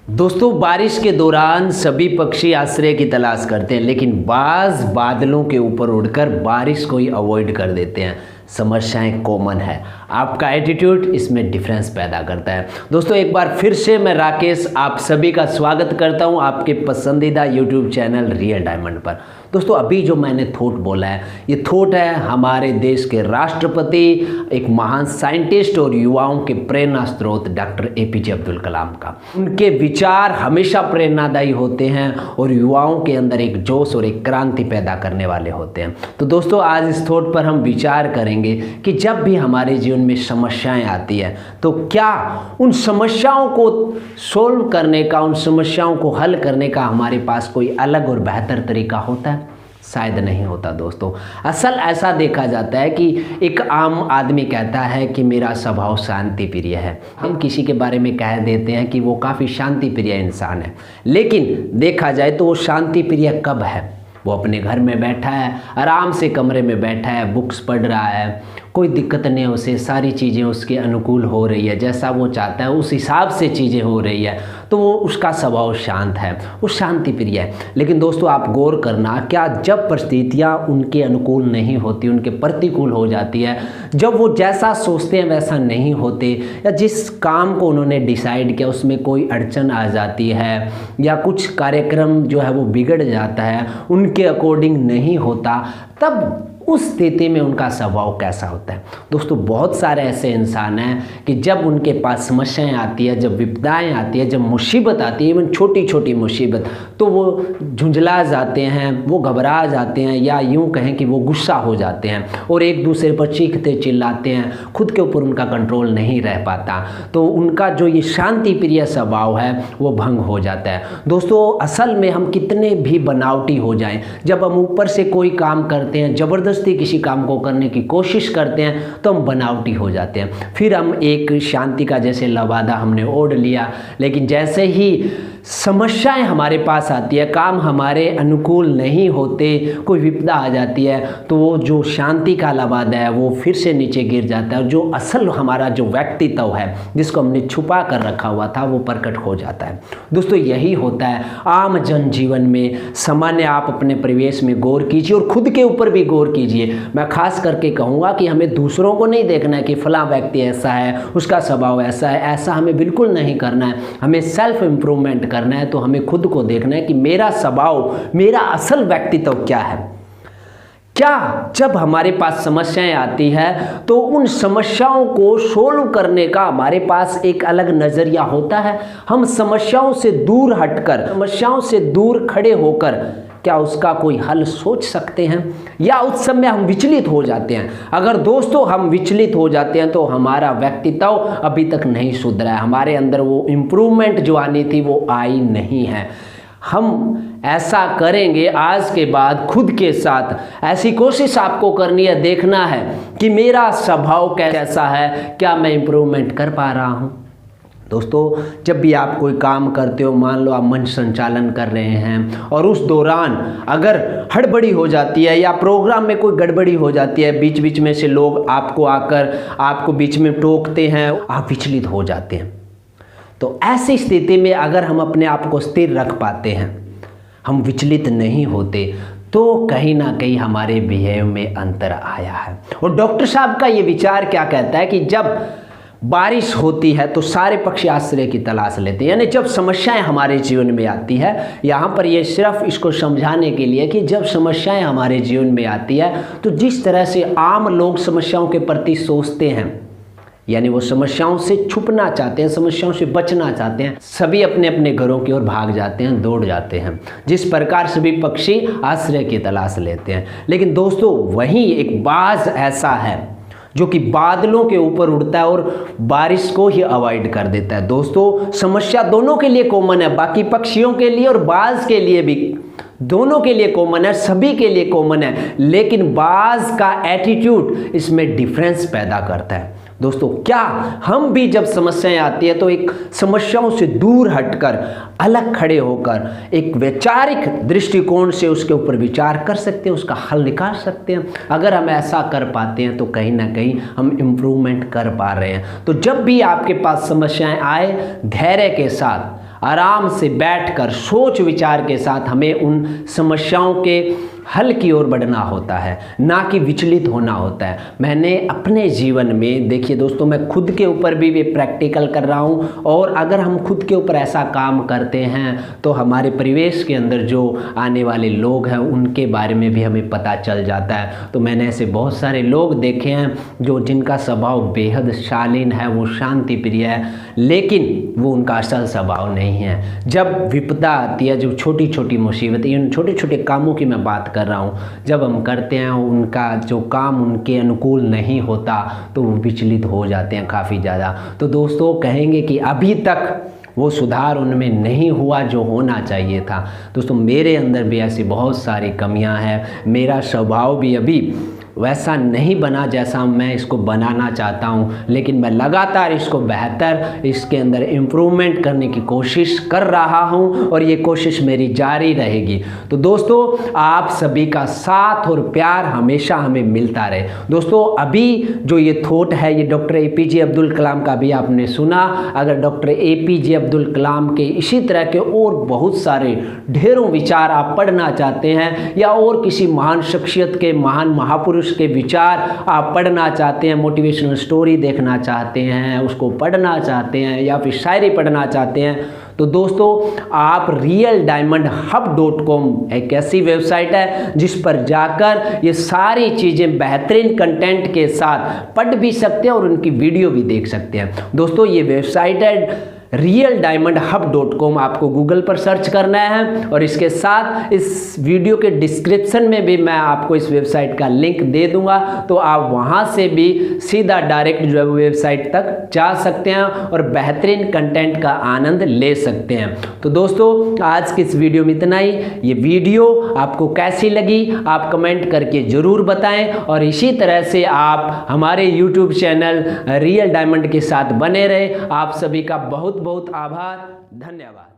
दोस्तों, बारिश के दौरान सभी पक्षी आश्रय की तलाश करते हैं, लेकिन बाज बादलों के ऊपर उड़कर बारिश को ही अवॉइड कर देते हैं। समस्याएं कॉमन है, आपका एटीट्यूड इसमें डिफरेंस पैदा करता है। दोस्तों, एक बार फिर से मैं राकेश आप सभी का स्वागत करता हूं आपके पसंदीदा यूट्यूब चैनल रियल डायमंड पर। दोस्तों, अभी जो मैंने थॉट बोला है, ये थॉट है हमारे देश के राष्ट्रपति, एक महान साइंटिस्ट और युवाओं के प्रेरणा स्रोत डॉक्टर एपीजे अब्दुल कलाम का। उनके विचार हमेशा प्रेरणादायी होते हैं और युवाओं के अंदर एक जोश और एक क्रांति पैदा करने वाले होते हैं। तो दोस्तों, आज इस थॉट पर हम विचार करेंगे कि जब भी हमारे जीवन में समस्याएं आती है तो क्या उन समस्याओं को सोल्व करने का, उन समस्याओं को हल करने का हमारे पास कोई अलग और बेहतर तरीका होता है? शायद नहीं होता। दोस्तों, असल ऐसा देखा जाता है कि एक आम आदमी कहता है कि मेरा स्वभाव शांति प्रिय है। हम किसी के बारे में कह देते हैं कि वो काफ़ी शांति प्रिय इंसान है, लेकिन देखा जाए तो वो शांति प्रिय कब है? वो अपने घर में बैठा है, आराम से कमरे में बैठा है, बुक्स पढ़ रहा है, कोई दिक्कत नहीं, उसे सारी चीज़ें उसके अनुकूल हो रही है, जैसा वो चाहता है उस हिसाब से चीज़ें हो रही है, तो वो उसका स्वभाव शांत है, वो शांति प्रिय है। लेकिन दोस्तों, आप गौर करना, क्या जब परिस्थितियाँ उनके अनुकूल नहीं होती, उनके प्रतिकूल हो जाती है, जब वो जैसा सोचते हैं वैसा नहीं होते, या जिस काम को उन्होंने डिसाइड किया उसमें कोई अड़चन आ जाती है, या कुछ कार्यक्रम जो है वो बिगड़ जाता है, उनके अकॉर्डिंग नहीं होता, तब उस स्थिति में उनका स्वभाव कैसा होता है? दोस्तों, बहुत सारे ऐसे इंसान हैं कि जब उनके पास समस्याएं आती है, जब विपदाएं आती है, जब मुसीबत आती है, इवन छोटी छोटी मुसीबत, तो वो झुंझला जाते हैं, वो घबरा जाते हैं, या यूं कहें कि वो गुस्सा हो जाते हैं और एक दूसरे पर चीखते चिल्लाते हैं, खुद के ऊपर उनका कंट्रोल नहीं रह पाता, तो उनका जो ये शांति प्रिय स्वभाव है वो भंग हो जाता है। दोस्तों, असल में हम कितने भी बनावटी हो जाएं, जब हम ऊपर से कोई काम करते हैं, ज़बरदस्ती किसी काम को करने की कोशिश करते हैं, तो हम बनावटी हो जाते हैं। फिर हम एक शांति का जैसे लवादा हमने ओढ़ लिया, लेकिन जैसे ही समस्याएं हमारे पास आती है, काम हमारे अनुकूल नहीं होते, कोई विपदा आ जाती है, तो वो जो शांति का लवादा है वो फिर से नीचे गिर जाता है, और जो असल हमारा जो व्यक्तित्व है जिसको हमने छुपा कर रखा हुआ था वो प्रकट हो जाता है। दोस्तों, यही होता है आम जनजीवन में। सामान्य आप अपने परिवेश में गौर कीजिए और खुद के ऊपर भी गौर कीजिए। मैं खास करके कहूँगा कि हमें दूसरों को नहीं देखना है कि फलां व्यक्ति ऐसा है, उसका स्वभाव ऐसा है, ऐसा हमें बिल्कुल नहीं करना है। हमें सेल्फ इम्प्रूवमेंट करना है, तो हमें खुद को देखना है कि मेरा स्वभाव, मेरा असल व्यक्तित्व क्या है। क्या जब हमारे पास समस्याएं आती है तो उन समस्याओं को सोल्व करने का हमारे पास एक अलग नज़रिया होता है? हम समस्याओं से दूर हटकर, समस्याओं से दूर खड़े होकर क्या उसका कोई हल सोच सकते हैं, या उस समय हम विचलित हो जाते हैं? अगर दोस्तों हम विचलित हो जाते हैं तो हमारा व्यक्तित्व अभी तक नहीं सुधरा है, हमारे अंदर वो इम्प्रूवमेंट जो आनी थी वो आई नहीं है। हम ऐसा करेंगे आज के बाद खुद के साथ, ऐसी कोशिश आपको करनी है, देखना है कि मेरा स्वभाव कैसा है, क्या मैं इम्प्रूवमेंट कर पा रहा हूँ। दोस्तों, जब भी आप कोई काम करते हो, मान लो आप मंच संचालन कर रहे हैं और उस दौरान अगर हड़बड़ी हो जाती है या प्रोग्राम में कोई गड़बड़ी हो जाती है, बीच बीच में से लोग आपको आकर आपको बीच में टोकते हैं, आप विचलित हो जाते हैं, तो ऐसी स्थिति में अगर हम अपने आप को स्थिर रख पाते हैं, हम विचलित नहीं होते, तो कहीं ना कहीं हमारे बिहेव में अंतर आया है। और डॉक्टर साहब का ये विचार क्या कहता है कि जब बारिश होती है तो सारे पक्षी आश्रय की तलाश लेते हैं, यानी जब समस्याएं हमारे जीवन में आती है, यहाँ पर ये सिर्फ इसको समझाने के लिए कि जब समस्याएं हमारे जीवन में आती है तो जिस तरह से आम लोग समस्याओं के प्रति सोचते हैं, यानी वो समस्याओं से छुपना चाहते हैं, समस्याओं से बचना चाहते हैं, सभी अपने अपने घरों की ओर भाग जाते हैं, दौड़ जाते हैं, जिस प्रकार सभी पक्षी आश्रय की तलाश लेते हैं। लेकिन दोस्तों, वहीं एक बाज ऐसा है जो कि बादलों के ऊपर उड़ता है और बारिश को ही अवॉइड कर देता है। दोस्तों, समस्या दोनों के लिए कॉमन है, बाकी पक्षियों के लिए और बाज के लिए भी, दोनों के लिए कॉमन है, सभी के लिए कॉमन है, लेकिन बाज का एटीट्यूड इसमें डिफरेंस पैदा करता है। दोस्तों, क्या हम भी जब समस्याएं आती है तो एक समस्याओं से दूर हटकर, अलग खड़े होकर, एक वैचारिक दृष्टिकोण से उसके ऊपर विचार कर सकते हैं, उसका हल निकाल सकते हैं? अगर हम ऐसा कर पाते हैं तो कहीं ना कहीं हम इम्प्रूवमेंट कर पा रहे हैं। तो जब भी आपके पास समस्याएं आए, धैर्य के साथ आराम से बैठकर सोच विचार के साथ हमें उन समस्याओं के हल की ओर बढ़ना होता है, ना कि विचलित होना होता है। मैंने अपने जीवन में, देखिए दोस्तों, मैं खुद के ऊपर भी प्रैक्टिकल कर रहा हूँ, और अगर हम खुद के ऊपर ऐसा काम करते हैं तो हमारे परिवेश के अंदर जो आने वाले लोग हैं उनके बारे में भी हमें पता चल जाता है। तो मैंने ऐसे बहुत सारे लोग देखे हैं जो जिनका स्वभाव बेहद शालीन है, वो शांति प्रिय है, लेकिन वो उनका असल स्वभाव नहीं है। जब विपदा आती है, जो छोटी छोटी मुसीबत, इन छोटे छोटे कामों की मैं बात कर रहा हूँ, जब हम करते हैं उनका जो काम उनके अनुकूल नहीं होता तो वो विचलित हो जाते हैं काफ़ी ज़्यादा। तो दोस्तों कहेंगे कि अभी तक वो सुधार उनमें नहीं हुआ जो होना चाहिए था। दोस्तों मेरे अंदर भी ऐसी बहुत सारी कमियां हैं, मेरा स्वभाव भी अभी वैसा नहीं बना जैसा मैं इसको बनाना चाहता हूँ, लेकिन मैं लगातार इसको बेहतर, इसके अंदर इम्प्रूवमेंट करने की कोशिश कर रहा हूँ और ये कोशिश मेरी जारी रहेगी। तो दोस्तों आप सभी का साथ और प्यार हमेशा हमें मिलता रहे। दोस्तों अभी जो ये थॉट है ये डॉक्टर APJ अब्दुल कलाम का भी आपने सुना। अगर डॉक्टर APJ अब्दुल कलाम के इसी तरह के और बहुत सारे ढेरों विचार आप पढ़ना चाहते हैं, या और किसी महान शख्सियत के, महान महापुरुष के विचार आप पढ़ना चाहते हैं, मोटिवेशनल स्टोरी देखना चाहते हैं, उसको पढ़ना चाहते हैं, या फिर शायरी पढ़ना चाहते हैं, तो दोस्तों आप realdiamondhub.com एक ऐसी वेबसाइट है जिस पर जाकर ये सारी चीज़ें बेहतरीन कंटेंट के साथ पढ़ भी सकते हैं और उनकी वीडियो भी देख सकते हैं। दोस्तों ये वेबसाइट है realdiamondhub.com, आपको गूगल पर सर्च करना है, और इसके साथ इस वीडियो के डिस्क्रिप्शन में भी मैं आपको इस वेबसाइट का लिंक दे दूंगा, तो आप वहां से भी सीधा डायरेक्ट जो है वेबसाइट तक जा सकते हैं और बेहतरीन कंटेंट का आनंद ले सकते हैं। तो दोस्तों आज की इस वीडियो में इतना ही। ये वीडियो आपको कैसी लगी आप कमेंट करके ज़रूर बताएं, और इसी तरह से आप हमारे YouTube चैनल रियल डायमंड के साथ बने रहे। आप सभी का बहुत बहुत आभार, धन्यवाद।